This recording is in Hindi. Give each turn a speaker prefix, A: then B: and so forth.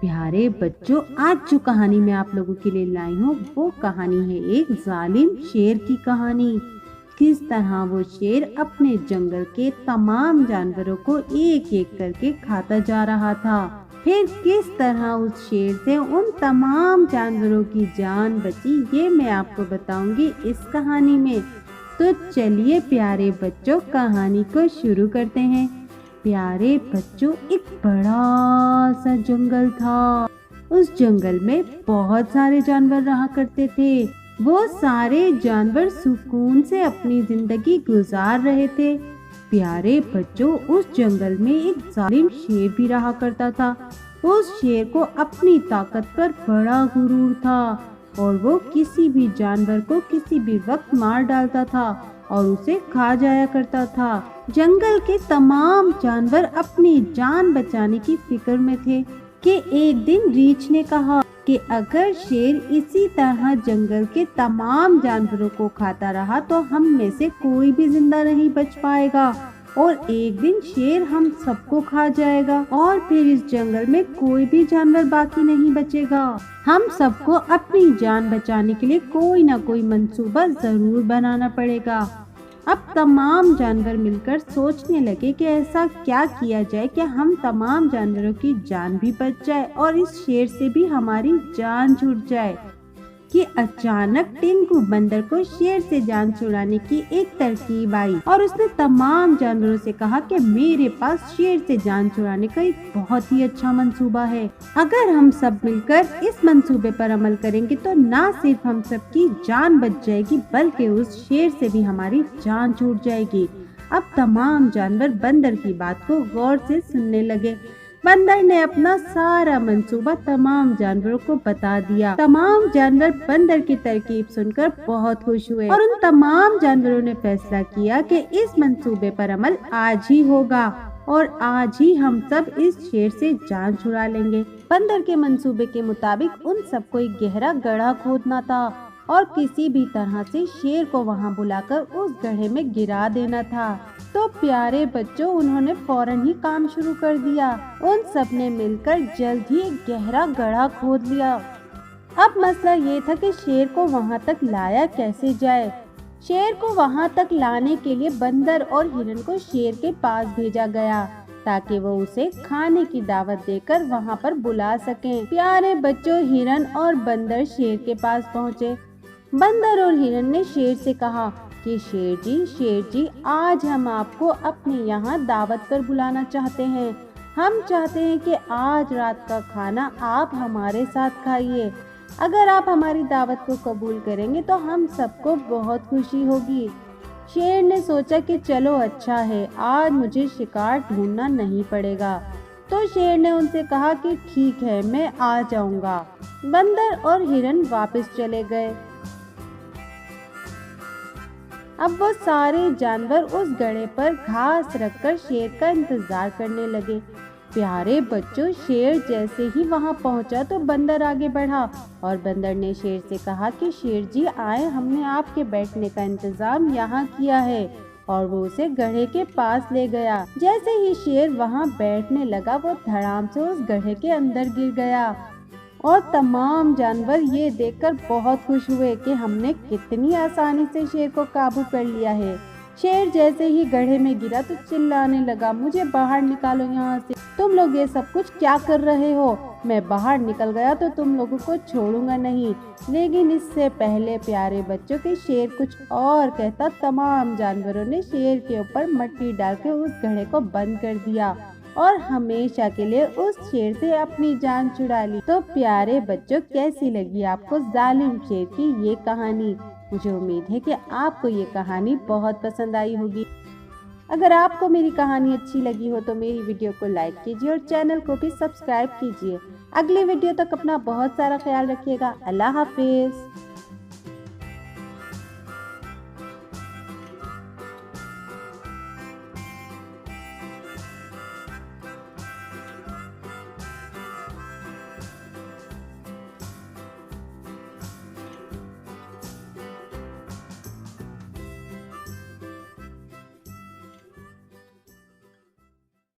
A: प्यारे बच्चों, आज जो कहानी मैं आप लोगों के लिए लाई हूँ वो कहानी है एक जालिम शेर की कहानी। किस तरह वो शेर अपने जंगल के तमाम जानवरों को एक एक करके खाता जा रहा था। फिर किस तरह उस शेर से उन तमाम जानवरों की जान बची, ये मैं आपको बताऊंगी इस कहानी में। तो चलिए प्यारे बच्चों, कहानी को शुरू करते हैं। प्यारे बच्चों, एक बड़ा सा जंगल था। उस जंगल में बहुत सारे जानवर रहा करते थे। वो सारे जानवर सुकून से अपनी जिंदगी गुजार रहे थे। प्यारे बच्चों, उस जंगल में एक जालिम शेर भी रहा करता था। उस शेर को अपनी ताकत पर बड़ा गुरूर था और वो किसी भी जानवर को किसी भी वक्त मार डालता था और उसे खा जाया करता था। जंगल के तमाम जानवर अपनी जान बचाने की फिक्र में थे कि एक दिन रीछ ने कहा कि अगर शेर इसी तरह जंगल के तमाम जानवरों को खाता रहा तो हम में से कोई भी जिंदा नहीं बच पाएगा और एक दिन शेर हम सबको खा जाएगा और फिर इस जंगल में कोई भी जानवर बाकी नहीं बचेगा। हम सबको अपनी जान बचाने के लिए कोई न कोई मंसूबा जरूर बनाना पड़ेगा। अब तमाम जानवर मिलकर सोचने लगे कि ऐसा क्या किया जाए कि हम तमाम जानवरों की जान भी बच जाए और इस शेर से भी हमारी जान छूट जाए। कि अचानक टिंकू बंदर को शेर से जान छुड़ाने की एक तरकीब आई और उसने तमाम जानवरों से कहा कि मेरे पास शेर से जान छुड़ाने का एक बहुत ही अच्छा मंसूबा है। अगर हम सब मिलकर इस मंसूबे पर अमल करेंगे तो न सिर्फ हम सबकी जान बच जाएगी बल्कि उस शेर से भी हमारी जान छूट जाएगी। अब तमाम जानवर बंदर की बात को गौर से सुनने लगे। बंदर ने अपना सारा मंसूबा तमाम जानवरों को बता दिया। तमाम जानवर बंदर की तरकीब सुनकर बहुत खुश हुए और उन तमाम जानवरों ने फैसला किया कि इस मंसूबे पर अमल आज ही होगा और आज ही हम सब इस शेर से जान छुड़ा लेंगे। बंदर के मंसूबे के मुताबिक उन सबको एक गहरा गड्ढा खोदना था और किसी भी तरह से शेर को वहां बुलाकर उस गड्ढे में गिरा देना था। तो प्यारे बच्चों, उन्होंने फौरन ही काम शुरू कर दिया। उन सब ने मिलकर जल्द ही एक गहरा गड्ढा खोद लिया। अब मसला ये था कि शेर को वहां तक लाया कैसे जाए। शेर को वहां तक लाने के लिए बंदर और हिरन को शेर के पास भेजा गया ताकि वो उसे खाने की दावत देकर वहां पर बुला सकें। प्यारे बच्चों, हिरन और बंदर शेर के पास पहुँचे। बंदर और हिरन ने शेर से कहा कि शेर जी, आज हम आपको अपने यहाँ दावत पर बुलाना चाहते हैं। हम चाहते हैं कि आज रात का खाना आप हमारे साथ खाइए। अगर आप हमारी दावत को कबूल करेंगे तो हम सबको बहुत खुशी होगी। शेर ने सोचा कि चलो अच्छा है, आज मुझे शिकार ढूंढना नहीं पड़ेगा। तो शेर ने उनसे कहा कि ठीक है, मैं आ जाऊंगा। बंदर और हिरन वापस चले गए। अब वो सारे जानवर उस गड्ढे पर घास रखकर शेर का इंतजार करने लगे। प्यारे बच्चों, शेर जैसे ही वहां पहुंचा तो बंदर आगे बढ़ा और बंदर ने शेर से कहा कि शेर जी आए, हमने आपके बैठने का इंतजाम यहाँ किया है और वो उसे गड्ढे के पास ले गया। जैसे ही शेर वहां बैठने लगा वो धड़ाम से उस गड्ढे के अंदर गिर गया और तमाम जानवर ये देखकर बहुत खुश हुए कि हमने कितनी आसानी से शेर को काबू कर लिया है। शेर जैसे ही गड्ढे में गिरा तो चिल्लाने लगा, मुझे बाहर निकालो यहाँ से, तुम लोग ये सब कुछ क्या कर रहे हो? मैं बाहर निकल गया तो तुम लोगों को छोड़ूंगा नहीं। लेकिन इससे पहले प्यारे बच्चों के शेर कुछ और कहता, तमाम जानवरों ने शेर के ऊपर मिट्टी डाल के उस गड्ढे को बंद कर दिया और हमेशा के लिए उस शेर से अपनी जान छुड़ा ली। तो प्यारे बच्चों, कैसी लगी आपको जालिम शेर की ये कहानी? मुझे उम्मीद है कि आपको ये कहानी बहुत पसंद आई होगी। अगर आपको मेरी कहानी अच्छी लगी हो तो मेरी वीडियो को लाइक कीजिए और चैनल को भी सब्सक्राइब कीजिए। अगली वीडियो तक अपना बहुत सारा ख्याल रखिएगा। अल्लाह हाफिज।